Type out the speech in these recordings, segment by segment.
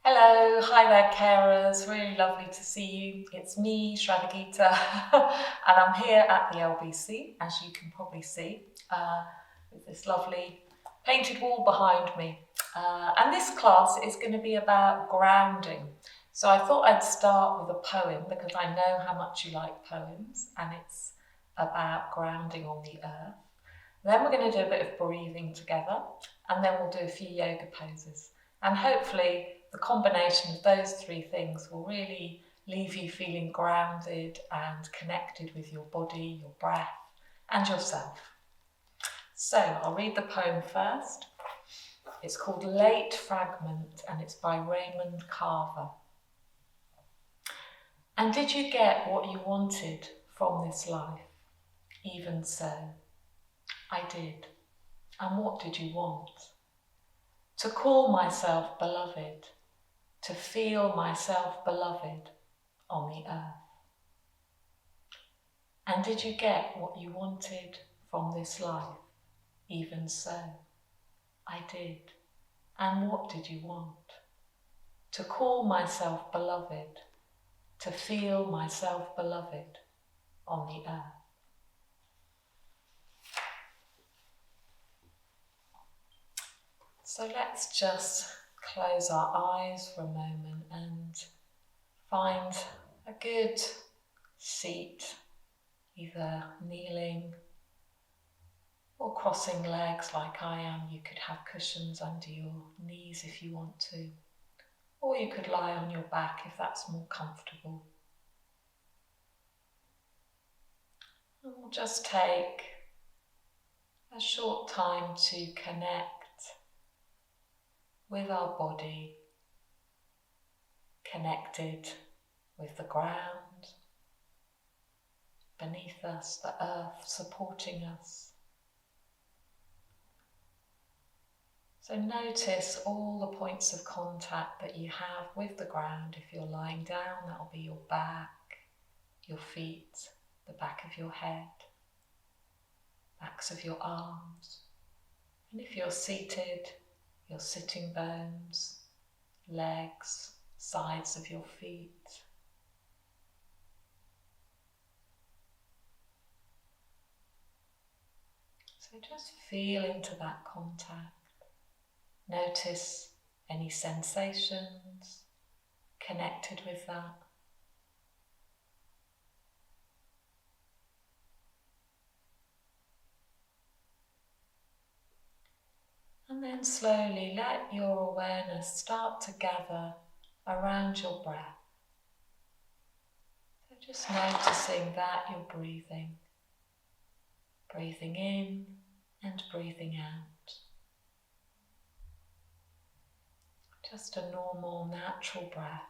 Hello, hi there carers, really lovely to see you. It's me, Shraddha Gita, and I'm here at the LBC, as you can probably see, with this lovely painted wall behind me. And this class is going to be about grounding. So I thought I'd start with a poem because I know how much you like poems, and it's about grounding on the earth. Then we're going to do a bit of breathing together, and then we'll do a few yoga poses. And hopefully the combination of those three things will really leave you feeling grounded and connected with your body, your breath, and yourself. So I'll read the poem first. It's called Late Fragment, and it's by Raymond Carver. And did you get what you wanted from this life? Even so, I did. And what did you want? To call myself beloved, to feel myself beloved on the earth. And did you get what you wanted from this life? Even so, I did. And what did you want? To call myself beloved, to feel myself beloved on the earth. So let's just close our eyes for a moment and find a good seat, either kneeling or crossing legs like I am. You could have cushions under your knees if you want to, or you could lie on your back if that's more comfortable. And we'll just take a short time to connect with our body, connected with the ground beneath us, the earth supporting us. So notice all the points of contact that you have with the ground. If you're lying down, that'll be your back, your feet, the back of your head, backs of your arms. And if you're seated, your sitting bones, legs, sides of your feet. So just feel into that contact. Notice any sensations connected with that. And then slowly let your awareness start to gather around your breath. So just noticing that you're breathing. Breathing in and breathing out. Just a normal, natural breath.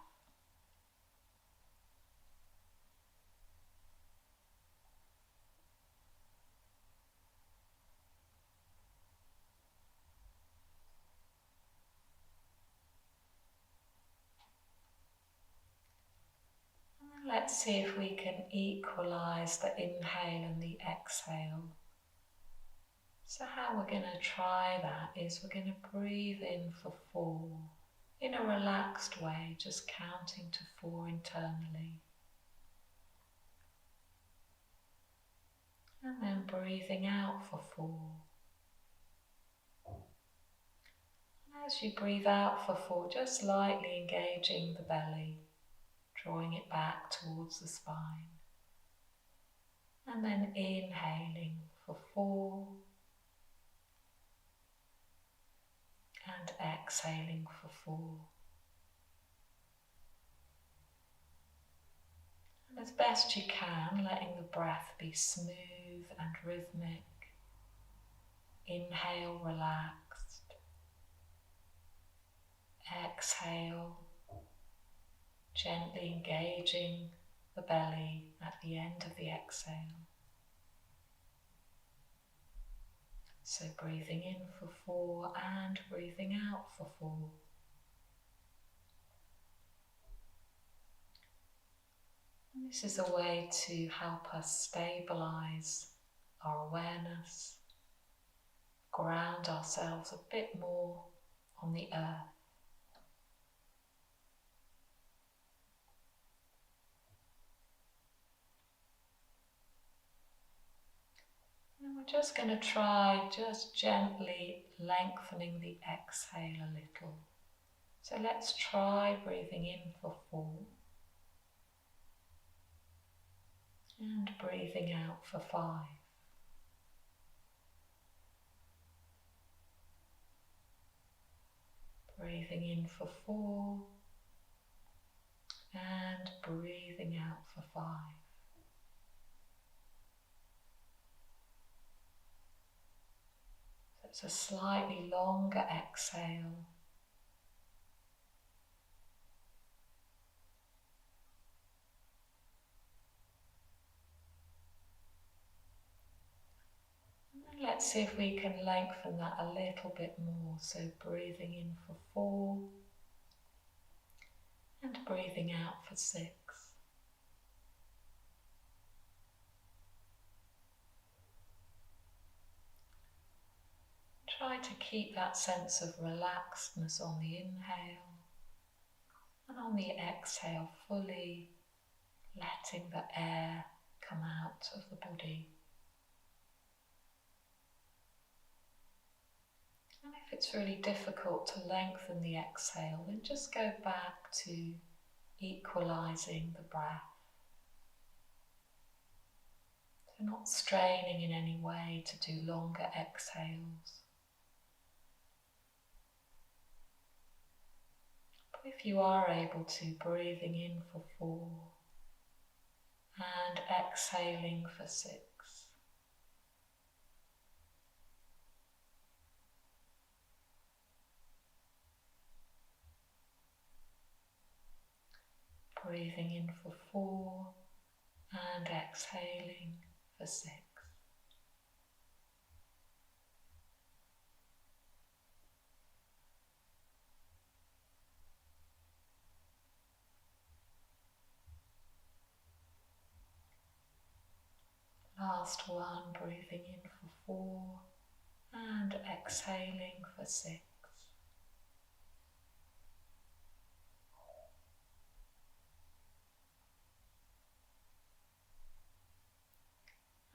Let's see if we can equalize the inhale and the exhale. So how we're going to try that is we're going to breathe in for 4 in a relaxed way, just counting to 4 internally. And then breathing out for 4. And as you breathe out for 4, just lightly engaging the belly, drawing it back towards the spine. And then inhaling for 4. And exhaling for 4. And as best you can, letting the breath be smooth and rhythmic. Inhale, relaxed. Exhale, gently engaging the belly at the end of the exhale. So breathing in for 4 and breathing out for 4. And this is a way to help us stabilize our awareness, ground ourselves a bit more on the earth. We're just going to try just gently lengthening the exhale a little. So let's try breathing in for 4 and breathing out for 5. Breathing in for 4 and breathing out for 5. So it's a slightly longer exhale. Let's see if we can lengthen that a little bit more. So breathing in for 4 and breathing out for 6. Try to keep that sense of relaxedness on the inhale and on the exhale, fully letting the air come out of the body. And if it's really difficult to lengthen the exhale, then just go back to equalizing the breath. So not straining in any way to do longer exhales. But if you are able to, breathing in for 4 and exhaling for 6. Breathing in for 4 and exhaling for 6. Last one, breathing in for 4 and exhaling for 6.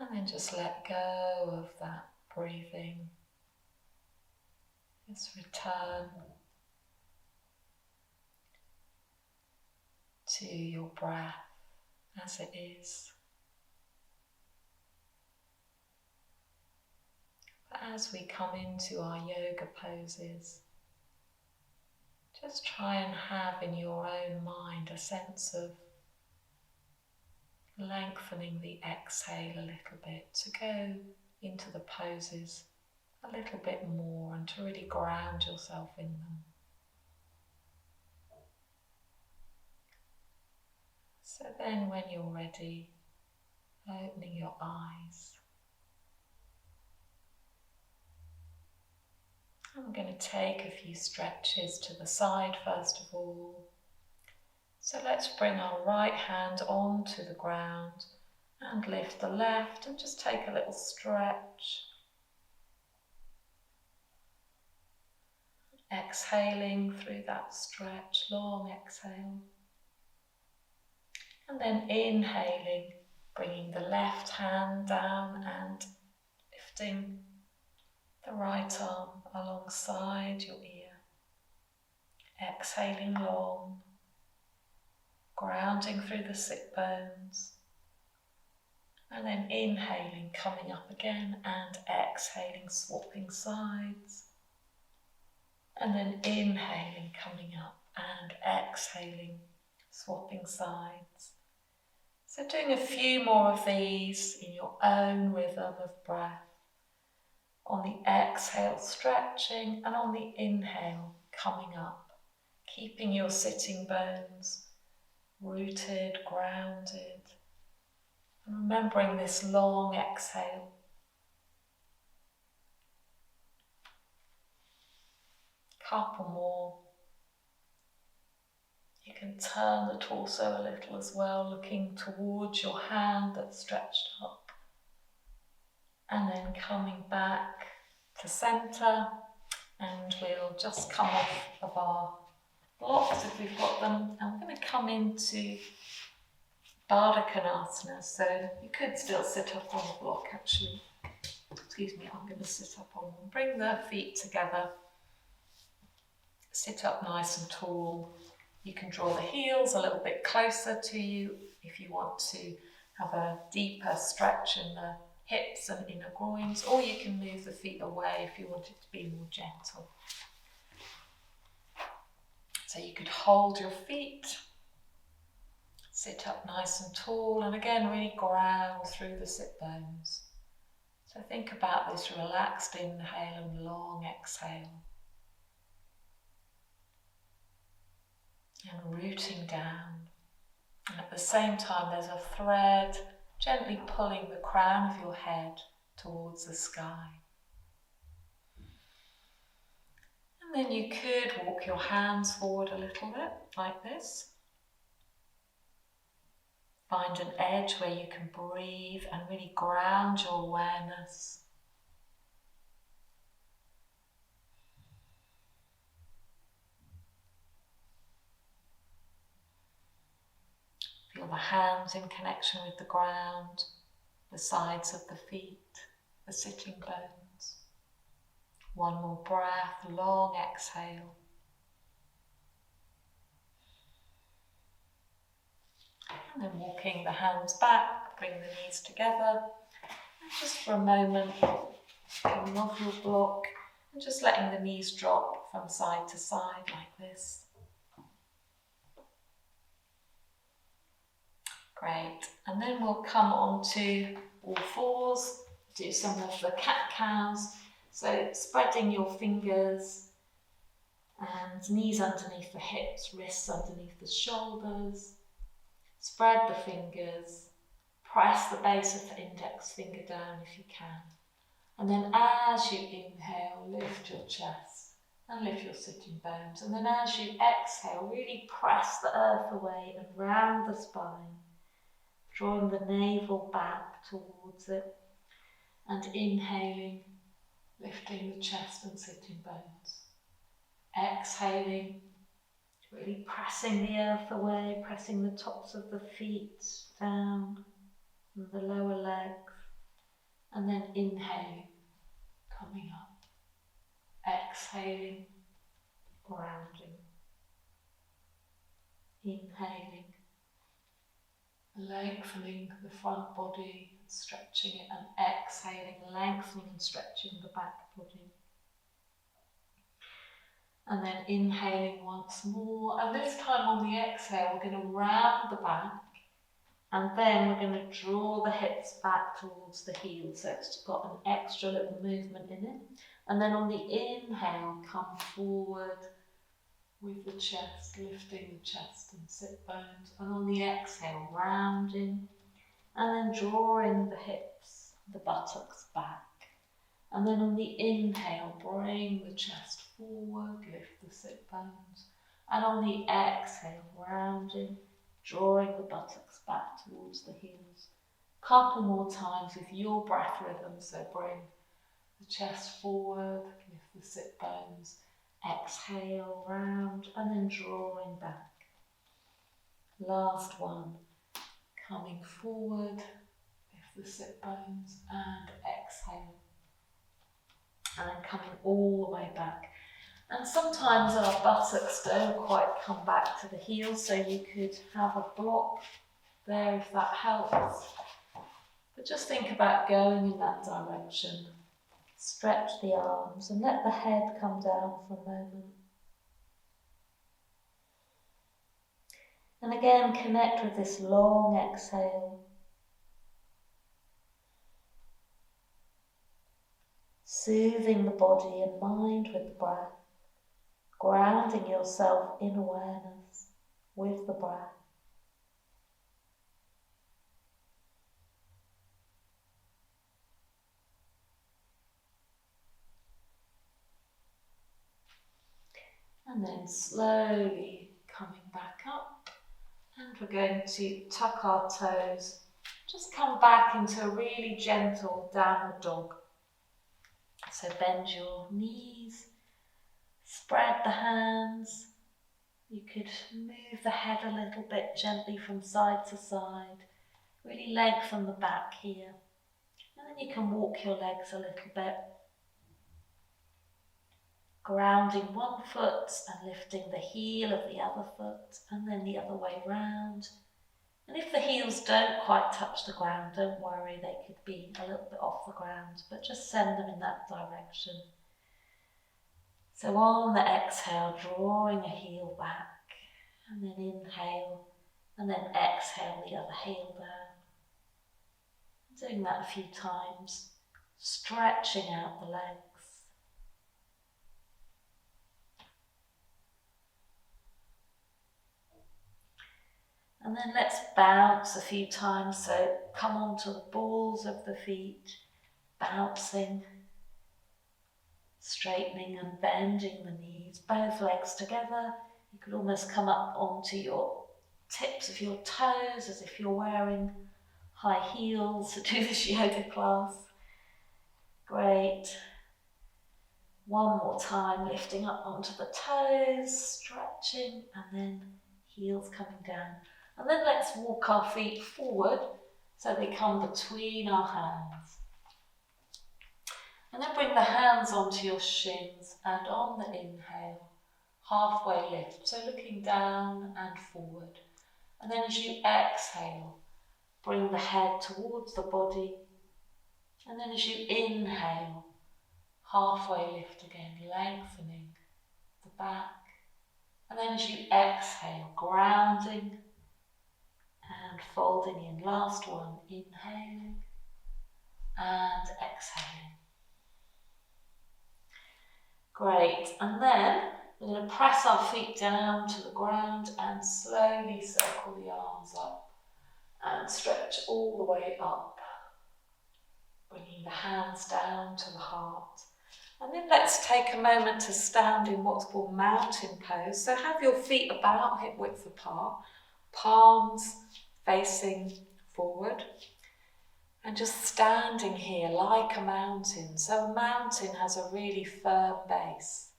And then just let go of that breathing. Just return to your breath as it is. But as we come into our yoga poses, just try and have in your own mind a sense of lengthening the exhale a little bit, to go into the poses a little bit more and to really ground yourself in them. So then when you're ready, opening your eyes. I'm going to take a few stretches to the side first of all. So let's bring our right hand onto the ground and lift the left and just take a little stretch. Exhaling through that stretch, long exhale. And then inhaling, bringing the left hand down and lifting the right arm alongside your ear. Exhaling long, grounding through the sit bones. And then inhaling, coming up again, and exhaling, swapping sides. And then inhaling, coming up, and exhaling, swapping sides. So doing a few more of these in your own rhythm of breath. On the exhale, stretching, and on the inhale, coming up, keeping your sitting bones rooted, grounded, and remembering this long exhale. Couple more. You can turn the torso a little as well, looking towards your hand that's stretched up. And then coming back to centre, and we'll just come off of our blocks if we've got them. And we're going to come into Baddha Konasana, so you could still sit up on the block actually. Excuse me, I'm going to sit up on one. Bring the feet together. Sit up nice and tall. You can draw the heels a little bit closer to you if you want to have a deeper stretch in the hips and inner groins, or you can move the feet away if you want it to be more gentle. So you could hold your feet, sit up nice and tall, and again really ground through the sit bones. So think about this relaxed inhale and long exhale. And rooting down. And at the same time there's a thread gently pulling the crown of your head towards the sky. And then you could walk your hands forward a little bit, like this. Find an edge where you can breathe and really ground your awareness. Feel the hands in connection with the ground, the sides of the feet, the sitting bones. One more breath, long exhale. And then walking the hands back, bring the knees together. And just for a moment, coming off your block and just letting the knees drop from side to side like this. Great. And then we'll come on to all fours, do some of the cat-cows. So spreading your fingers and knees underneath the hips, wrists underneath the shoulders. Spread the fingers, press the base of the index finger down if you can. And then as you inhale, lift your chest and lift your sitting bones. And then as you exhale, really press the earth away and round the spine, drawing the navel back towards it. And inhaling, lifting the chest and sitting bones. Exhaling, really pressing the earth away, pressing the tops of the feet down and the lower legs. And then inhaling, coming up. Exhaling, grounding. Inhaling, lengthening the front body, stretching it, and exhaling, lengthening and stretching the back body. And then inhaling once more, and this time on the exhale we're going to round the back, and then we're going to draw the hips back towards the heels, so it's got an extra little movement in it. And then on the inhale, come forward with the chest, lifting the chest and sit bones, and on the exhale, rounding, and then drawing the hips, the buttocks back. And then on the inhale, bring the chest forward, lift the sit bones. And on the exhale, rounding, drawing the buttocks back towards the heels. Couple more times with your breath rhythm, so bring the chest forward, lift the sit bones, exhale, round, and then drawing back. Last one, coming forward, lift the sit bones, and exhale. And then coming all the way back. And sometimes our buttocks don't quite come back to the heels, so you could have a block there if that helps. But just think about going in that direction. Stretch the arms and let the head come down for a moment. And again, connect with this long exhale. Soothing the body and mind with the breath, grounding yourself in awareness with the breath. And then slowly coming back up, and we're going to tuck our toes, just come back into a really gentle downward dog. So bend your knees, spread the hands. You could move the head a little bit gently from side to side. Really lengthen the back here. And then you can walk your legs a little bit, grounding one foot and lifting the heel of the other foot, and then the other way round. And if the heels don't quite touch the ground, don't worry, they could be a little bit off the ground, but just send them in that direction. So on the exhale, drawing a heel back, and then inhale, and then exhale the other heel down. Doing that a few times, stretching out the legs. And then let's bounce a few times, so come onto the balls of the feet, bouncing, straightening and bending the knees, both legs together. You could almost come up onto your tips of your toes as if you're wearing high heels to do this yoga class. Great. One more time, lifting up onto the toes, stretching, and then heels coming down. And then let's walk our feet forward so they come between our hands. And then bring the hands onto your shins, and on the inhale, halfway lift. So looking down and forward. And then as you exhale, bring the head towards the body. And then as you inhale, halfway lift again, lengthening the back. And then as you exhale, grounding and folding in. Last one, inhaling and exhaling. Great, and then we're going to press our feet down to the ground and slowly circle the arms up and stretch all the way up, bringing the hands down to the heart. And then let's take a moment to stand in what's called mountain pose. So have your feet about hip width apart, palms facing forward, and just standing here like a mountain. So a mountain has a really firm base.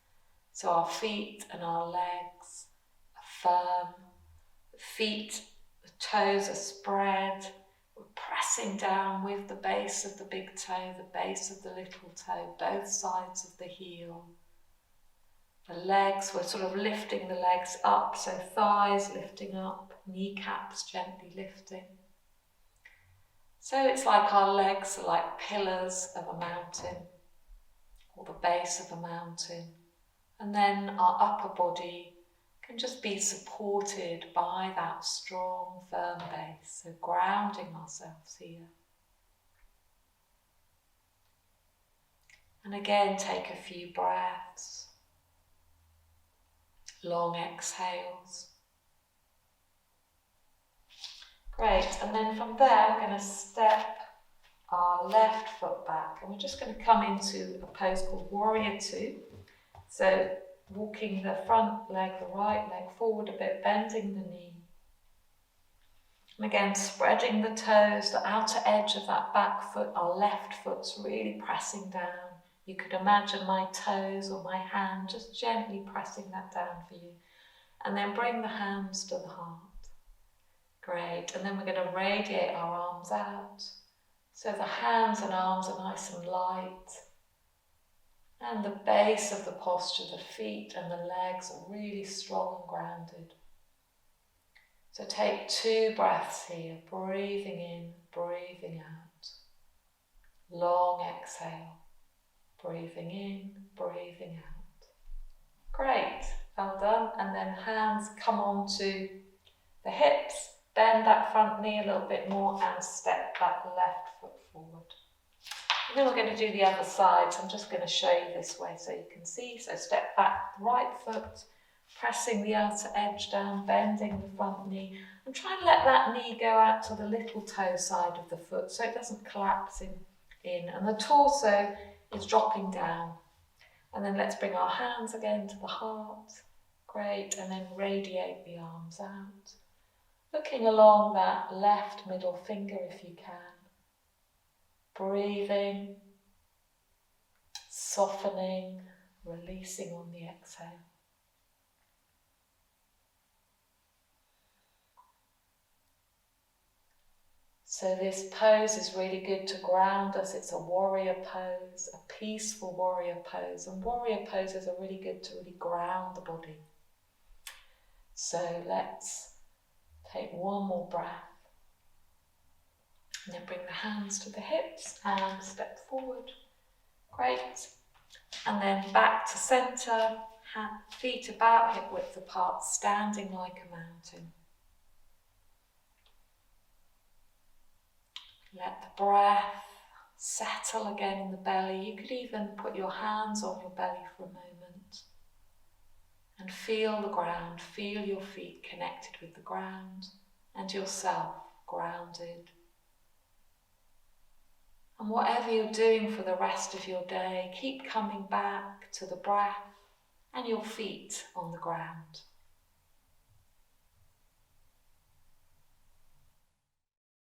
So our feet and our legs are firm, the feet, the toes are spread. We're pressing down with the base of the big toe, the base of the little toe, both sides of the heel. The legs, we're sort of lifting the legs up, so thighs lifting up, kneecaps gently lifting. So it's like our legs are like pillars of a mountain, or the base of a mountain. And then our upper body can just be supported by that strong, firm base. So grounding ourselves here. And again, take a few breaths. Long exhales. Great, and then from there we're going to step our left foot back, and we're just going to come into a pose called Warrior Two. So walking the front leg, the right leg forward a bit, bending the knee. And again, spreading the toes, the outer edge of that back foot, our left foot's really pressing down. You could imagine my toes or my hand just gently pressing that down for you. And then bring the hands to the heart. Great, and then we're going to radiate our arms out. So the hands and arms are nice and light. And the base of the posture, the feet and the legs are really strong and grounded. So take 2 breaths here, breathing in, breathing out. Long exhale, breathing in, breathing out. Great, well done. And then hands come onto the hips. Bend that front knee a little bit more and step that left foot forward. And then we're going to do the other side, so I'm just going to show you this way so you can see. So step back, right foot, pressing the outer edge down, bending the front knee, and try and let that knee go out to the little toe side of the foot so it doesn't collapse in. And the torso is dropping down. And then let's bring our hands again to the heart. Great, and then radiate the arms out. Looking along that left middle finger if you can. Breathing, softening, releasing on the exhale. So this pose is really good to ground us. It's a warrior pose, a peaceful warrior pose. And warrior poses are really good to really ground the body. So let's take one more breath. And then bring the hands to the hips and step forward. Great. And then back to centre, feet about hip width apart, standing like a mountain. Let the breath settle again in the belly. You could even put your hands on your belly for a moment and feel the ground, feel your feet connected with the ground and yourself grounded. And whatever you're doing for the rest of your day, keep coming back to the breath and your feet on the ground.